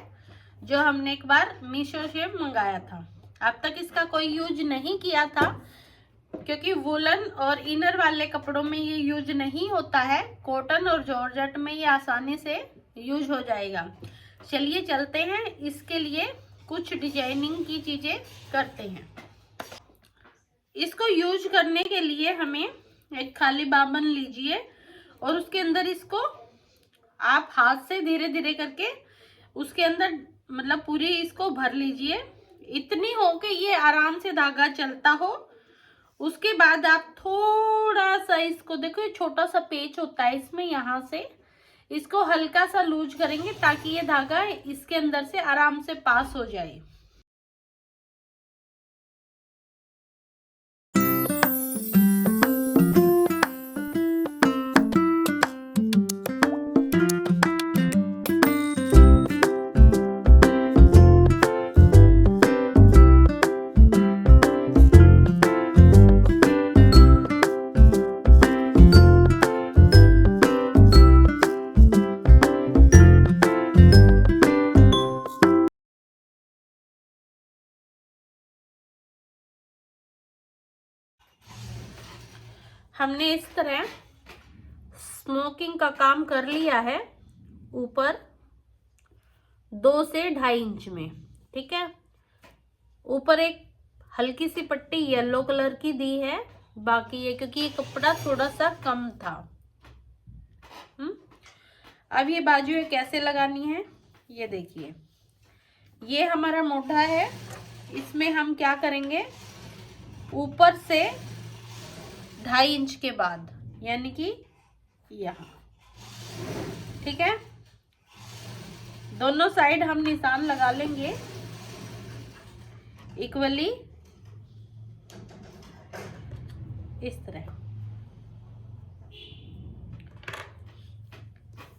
जो हमने एक बार मीशो से मंगाया था। अब तक इसका कोई यूज नहीं किया था, क्योंकि वुलन और इनर वाले कपड़ों में ये यूज नहीं होता है, कॉटन और जॉर्जेट में ये आसानी से यूज हो जाएगा। चलिए चलते हैं, इसके लिए कुछ डिजाइनिंग की चीजें करते हैं। इसको यूज करने के लिए हमें एक खाली बाबन लीजिए और उसके अंदर इसको आप हाथ से धीरे धीरे करके उसके अंदर मतलब पूरी इसको भर लीजिए, इतनी हो कि ये आराम से धागा चलता हो। उसके बाद आप थोड़ा सा इसको देखो, ये छोटा सा पेच होता है इसमें, यहाँ से इसको हल्का सा लूज करेंगे ताकि ये धागा इसके अंदर से आराम से पास हो जाए। हमने इस तरह स्मोकिंग का काम कर लिया है ऊपर 2 से 2.5 इंच में, ठीक है। ऊपर एक हल्की सी पट्टी येलो कलर की दी है, बाकी ये क्योंकि ये कपड़ा थोड़ा सा कम था। अब ये बाजू कैसे लगानी है ये देखिए, ये हमारा मोटा है, इसमें हम क्या करेंगे, ऊपर से 2.5 इंच के बाद यानी कि यहाँ, ठीक है। दोनों साइड हम निशान लगा लेंगे इक्वली इस तरह।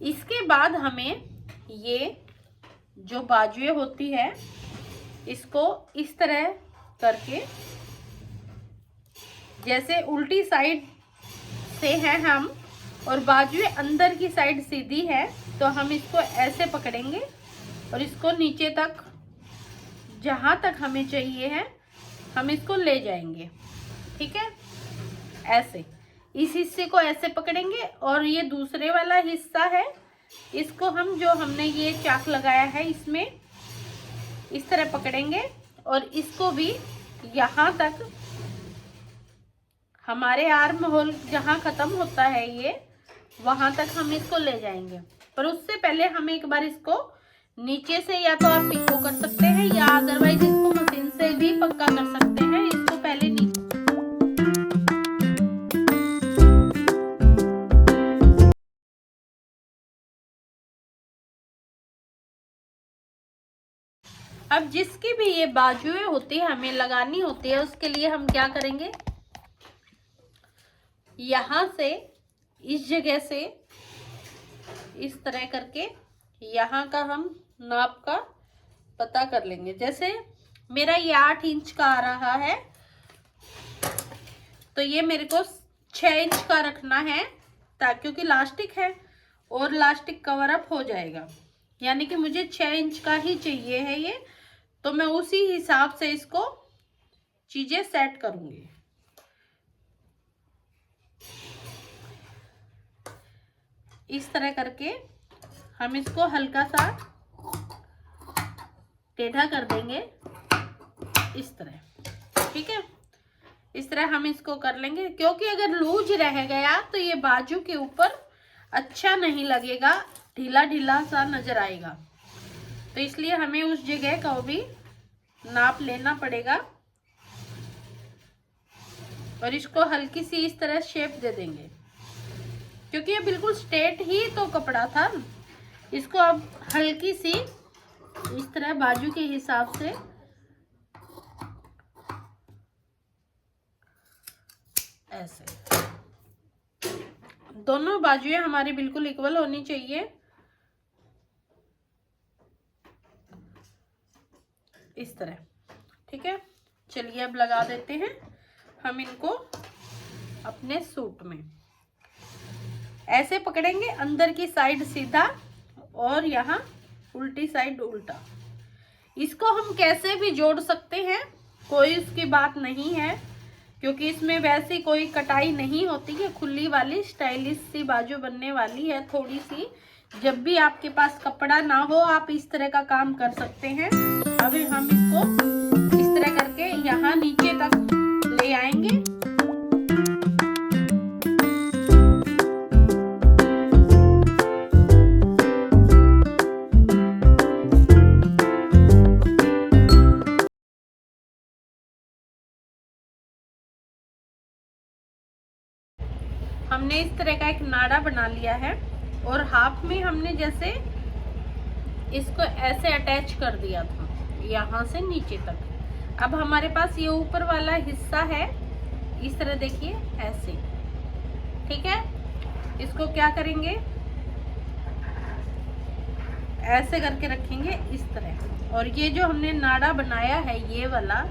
इसके बाद हमें ये जो बाजुएं होती है इसको इस तरह करके, जैसे उल्टी साइड से है हम और बाजुएं अंदर की साइड सीधी है, तो हम इसको ऐसे पकड़ेंगे और इसको नीचे तक जहां तक हमें चाहिए है हम इसको ले जाएंगे, ठीक है। ऐसे इस हिस्से को ऐसे पकड़ेंगे और ये दूसरे वाला हिस्सा है इसको हम जो हमने ये चाक लगाया है इसमें इस तरह पकड़ेंगे और इसको भी यहाँ तक हमारे आर्म होल जहाँ खत्म होता है ये वहां तक हम इसको ले जाएंगे। पर उससे पहले हम एक बार इसको नीचे से या तो आप पिको कर सकते हैं या अदरवाइज इसको मशीन से भी पक्का कर सकते हैं। इसको पहले नीचे अब जिसकी भी ये बाजुएं होती है हमें लगानी होती है, उसके लिए हम क्या करेंगे, यहां से इस जगह से इस तरह करके यहाँ का हम नाप का पता कर लेंगे। जैसे मेरा ये 8 इंच का आ रहा है, तो ये मेरे को 6 इंच का रखना है, ताकि क्योंकि लास्टिक है और लास्टिक कवर अप हो जाएगा, यानी कि मुझे 6 इंच का ही चाहिए है ये। तो मैं उसी हिसाब से इसको चीजें सेट करूंगी। इस तरह करके हम इसको हल्का सा टेढ़ा कर देंगे, इस तरह। ठीक है, इस तरह हम इसको कर लेंगे, क्योंकि अगर लूज रह गया तो ये बाजू के ऊपर अच्छा नहीं लगेगा, ढीला ढीला सा नजर आएगा। तो इसलिए हमें उस जगह का भी नाप लेना पड़ेगा और इसको हल्की सी इस तरह शेप दे देंगे, क्योंकि ये बिल्कुल स्ट्रेट ही तो कपड़ा था। इसको अब हल्की सी इस तरह बाजू के हिसाब से ऐसे, दोनों बाजुएं हमारी बिल्कुल इक्वल होनी चाहिए, इस तरह। ठीक है, चलिए अब लगा देते हैं हम इनको अपने सूट में। ऐसे पकड़ेंगे, अंदर की साइड सीधा और यहाँ उल्टी साइड उल्टा। इसको हम कैसे भी जोड़ सकते हैं, कोई उसकी बात नहीं है, क्योंकि इसमें वैसी कोई कटाई नहीं होती है, खुली वाली स्टाइलिश सी बाजू बनने वाली है थोड़ी सी। जब भी आपके पास कपड़ा ना हो आप इस तरह का काम कर सकते हैं। अब हम इसको इस तरह करके यहाँ नीचे तक ले आएंगे। हमने इस तरह का एक नाड़ा बना लिया है और हाफ में हमने जैसे इसको ऐसे अटैच कर दिया था यहाँ से नीचे तक। अब हमारे पास ये ऊपर वाला हिस्सा है, इस तरह देखिए ऐसे। ठीक है, इसको क्या करेंगे, ऐसे करके रखेंगे इस तरह। और ये जो हमने नाड़ा बनाया है ये वाला,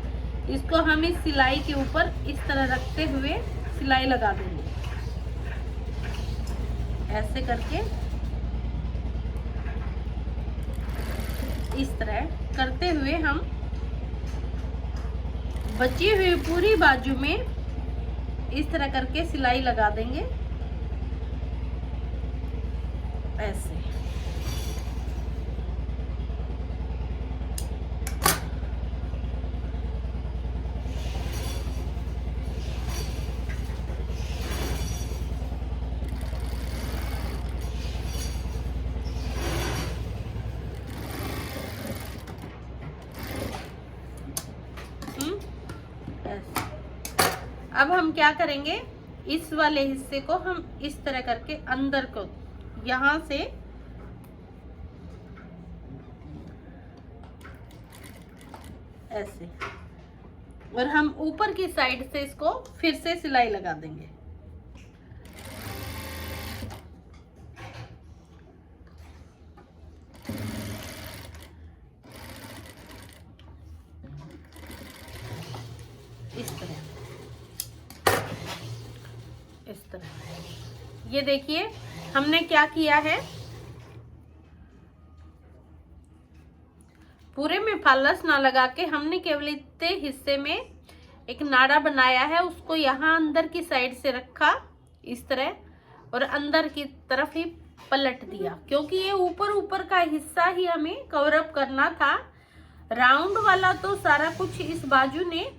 इसको हम इस सिलाई के ऊपर इस तरह रखते हुए सिलाई लगा देंगे, ऐसे करके। इस तरह करते हुए हम बची हुई पूरी बाजू में इस तरह करके सिलाई लगा देंगे, ऐसे। अब हम क्या करेंगे, इस वाले हिस्से को हम इस तरह करके अंदर को यहां से ऐसे, और हम ऊपर की साइड से इसको फिर से सिलाई लगा देंगे। इस तरह, इस तरह। ये देखिए हमने क्या किया है, पूरे में फालस ना लगा के हमने केवल इतने हिस्से में एक नाड़ा बनाया है, उसको यहाँ अंदर की साइड से रखा इस तरह और अंदर की तरफ ही पलट दिया, क्योंकि ये ऊपर ऊपर का हिस्सा ही हमें कवर अप करना था। राउंड वाला तो सारा कुछ इस बाजू ने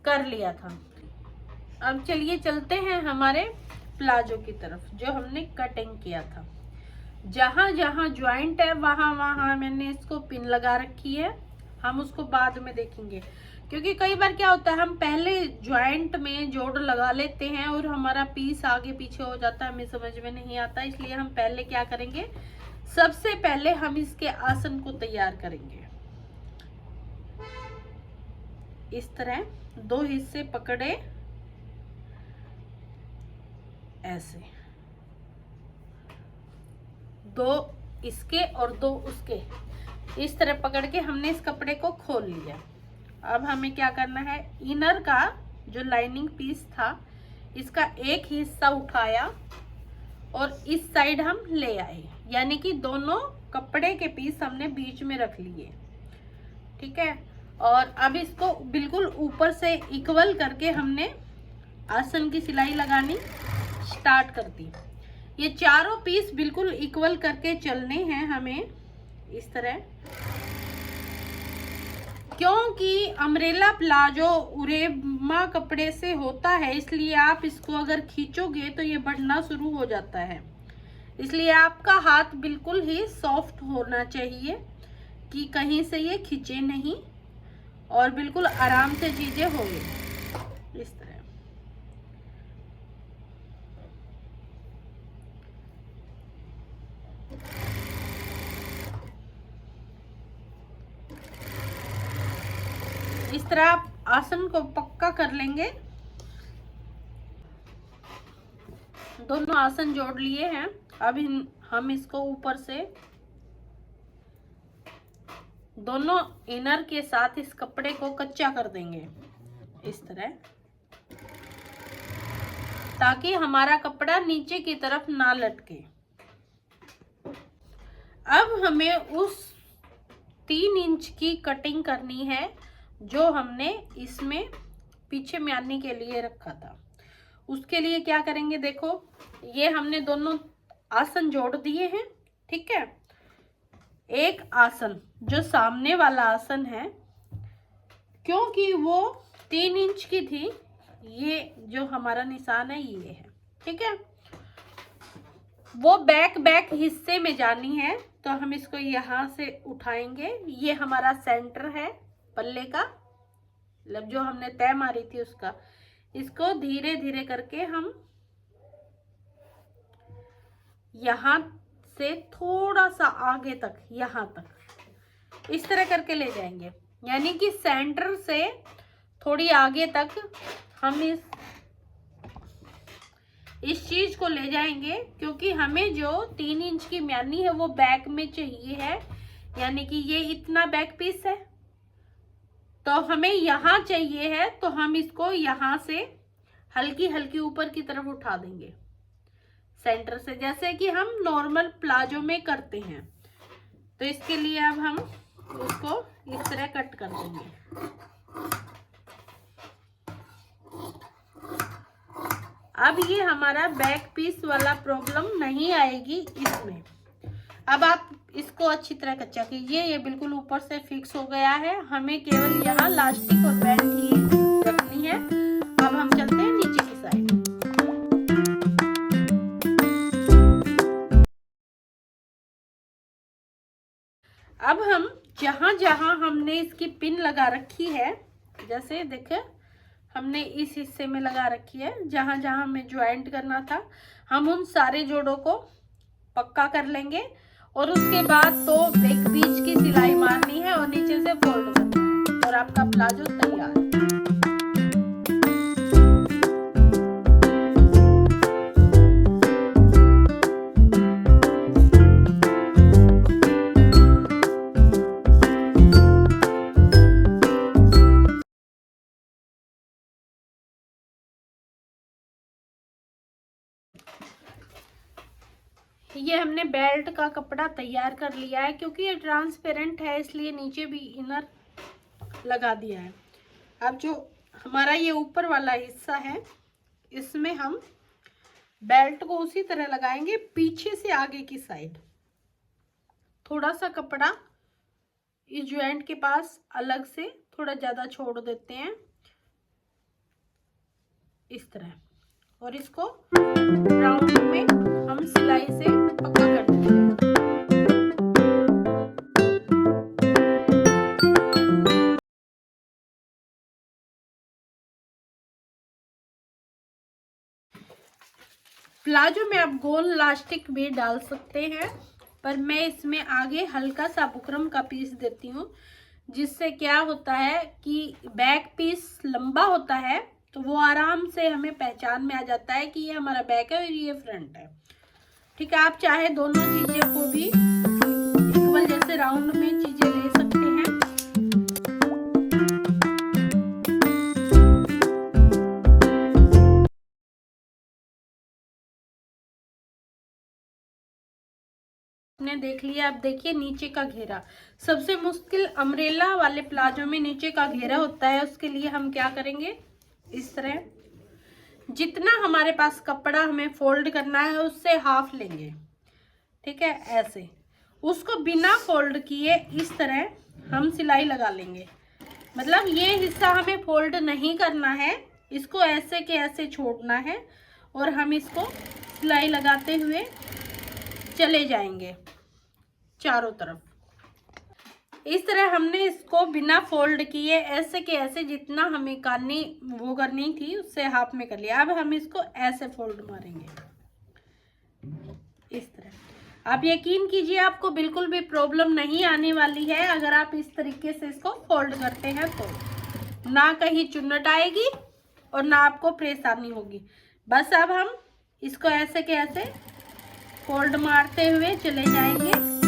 कर लिया था। अब चलिए चलते हैं हमारे प्लाजो की तरफ, जो हमने कटिंग किया था। जहां जहां ज्वाइंट है वहां वहां मैंने इसको पिन लगा रखी है, हम उसको बाद में देखेंगे, क्योंकि कई बार क्या होता है हम पहले ज्वाइंट में जोड़ लगा लेते हैं और हमारा पीस आगे पीछे हो जाता है, हमें समझ में नहीं आता। इसलिए हम पहले क्या करेंगे, सबसे पहले हम इसके आसन को तैयार करेंगे। इस तरह दो हिस्से पकड़े ऐसे, दो इसके और दो उसके, इस तरह पकड़ के हमने इस कपड़े को खोल लिया। अब हमें क्या करना है, इनर का जो लाइनिंग पीस था इसका एक हिस्सा उठाया और इस साइड हम ले आए, यानी कि दोनों कपड़े के पीस हमने बीच में रख लिए। ठीक है, और अब इसको बिल्कुल ऊपर से इक्वल करके हमने आसन की सिलाई लगानी स्टार्ट कर दी। ये चारों पीस बिल्कुल इक्वल करके चलने हैं हमें इस तरह, क्योंकि अम्ब्रेला प्लाजो उरेमा कपड़े से होता है, इसलिए आप इसको अगर खींचोगे तो ये बढ़ना शुरू हो जाता है। इसलिए आपका हाथ बिल्कुल ही सॉफ्ट होना चाहिए कि कहीं से ये खींचे नहीं और बिल्कुल आराम से चीजें होंगी इस तरह। इस तरह आप आसन को पक्का कर लेंगे। दोनों आसन जोड़ लिए हैं। अब हम इसको ऊपर से दोनों इनर के साथ इस कपड़े को कच्चा कर देंगे इस तरह, ताकि हमारा कपड़ा नीचे की तरफ ना लटके। अब हमें उस 3 इंच की कटिंग करनी है जो हमने इसमें पीछे म्यानी के लिए रखा था। उसके लिए क्या करेंगे, देखो ये हमने दोनों आसन जोड़ दिए हैं। ठीक है, एक आसन जो सामने वाला आसन है, क्योंकि वो 3 इंच की थी, ये जो हमारा निशान है ये है। ठीक है, वो बैक हिस्से में जानी है तो हम इसको यहाँ से उठाएंगे। ये हमारा सेंटर है पल्ले का, मतलब जो हमने तय मारी थी उसका। इसको धीरे धीरे करके हम यहाँ से थोड़ा सा आगे तक, यहाँ तक इस तरह करके ले जाएंगे, यानी कि सेंटर से थोड़ी आगे तक हम इस चीज को ले जाएंगे, क्योंकि हमें जो 3 इंच की म्यानी है वो बैक में चाहिए है, यानी कि ये इतना बैक पीस है तो हमें यहाँ चाहिए है, तो हम इसको यहाँ से हल्की हल्की ऊपर की तरफ उठा देंगे सेंटर से, जैसे कि हम नॉर्मल प्लाजो में करते हैं। तो इसके लिए अब हम उसको इस तरह कट कर देंगे। अब ये हमारा बैक पीस वाला प्रॉब्लम नहीं आएगी इसमें। अब आप इसको अच्छी तरह कच्चा कीजिए। ये बिल्कुल ऊपर से फिक्स हो गया है, हमें केवल यहाँ लास्टिक और बेल्ट ही रखनी है। अब हम चलते हैं नीचे की साइड। अब हम जहां जहां हमने इसकी पिन लगा रखी है, जैसे देखे हमने इस हिस्से में लगा रखी है, जहां जहां हमें ज्वाइंट करना था, हम उन सारे जोड़ों को पक्का कर लेंगे और उसके बाद तो एक बीच की सिलाई मारनी है और नीचे से फोल्ड करना है और आपका प्लाजो तैयार। ये हमने बेल्ट का कपड़ा तैयार कर लिया है, क्योंकि ये ट्रांसपेरेंट है इसलिए नीचे भी इनर लगा दिया है। अब जो हमारा ये ऊपर वाला हिस्सा है, इसमें हम बेल्ट को उसी तरह लगाएंगे, पीछे से आगे की साइड थोड़ा सा कपड़ा इस ज्वाइंट के पास अलग से थोड़ा ज्यादा छोड़ देते हैं इस तरह, और इसको राउंड में हम सिलाई से पक्का कर देंगे। प्लाजो में आप गोल इलास्टिक भी डाल सकते हैं, पर मैं इसमें आगे हल्का सा बुकरम का पीस देती हूँ, जिससे क्या होता है कि बैक पीस लंबा होता है तो वो आराम से हमें पहचान में आ जाता है कि ये हमारा बैक है और ये फ्रंट है। ठीक है, आप चाहे दोनों चीजें को भी इक्वल जैसे राउंड में चीजें ले सकते हैं। आपने देख लिया। अब देखिए नीचे का घेरा, सबसे मुश्किल अम्ब्रेला वाले प्लाजो में नीचे का घेरा होता है। उसके लिए हम क्या करेंगे, इस तरह जितना हमारे पास कपड़ा हमें फोल्ड करना है उससे हाफ लेंगे, ठीक है, ऐसे उसको बिना फोल्ड किए इस तरह हम सिलाई लगा लेंगे। मतलब ये हिस्सा हमें फोल्ड नहीं करना है, इसको ऐसे के ऐसे छोड़ना है और हम इसको सिलाई लगाते हुए चले जाएंगे चारों तरफ। इस तरह हमने इसको बिना फोल्ड किए ऐसे के ऐसे जितना हमें करनी थी उससे हाफ में कर लिया। अब हम इसको ऐसे फोल्ड मारेंगे इस तरह। आप यकीन कीजिए आपको बिल्कुल भी प्रॉब्लम नहीं आने वाली है अगर आप इस तरीके से इसको फोल्ड करते हैं तो। ना कहीं चुन्नट आएगी और ना आपको परेशानी होगी। बस अब हम इसको ऐसे के ऐसे फोल्ड मारते हुए चले जाएंगे।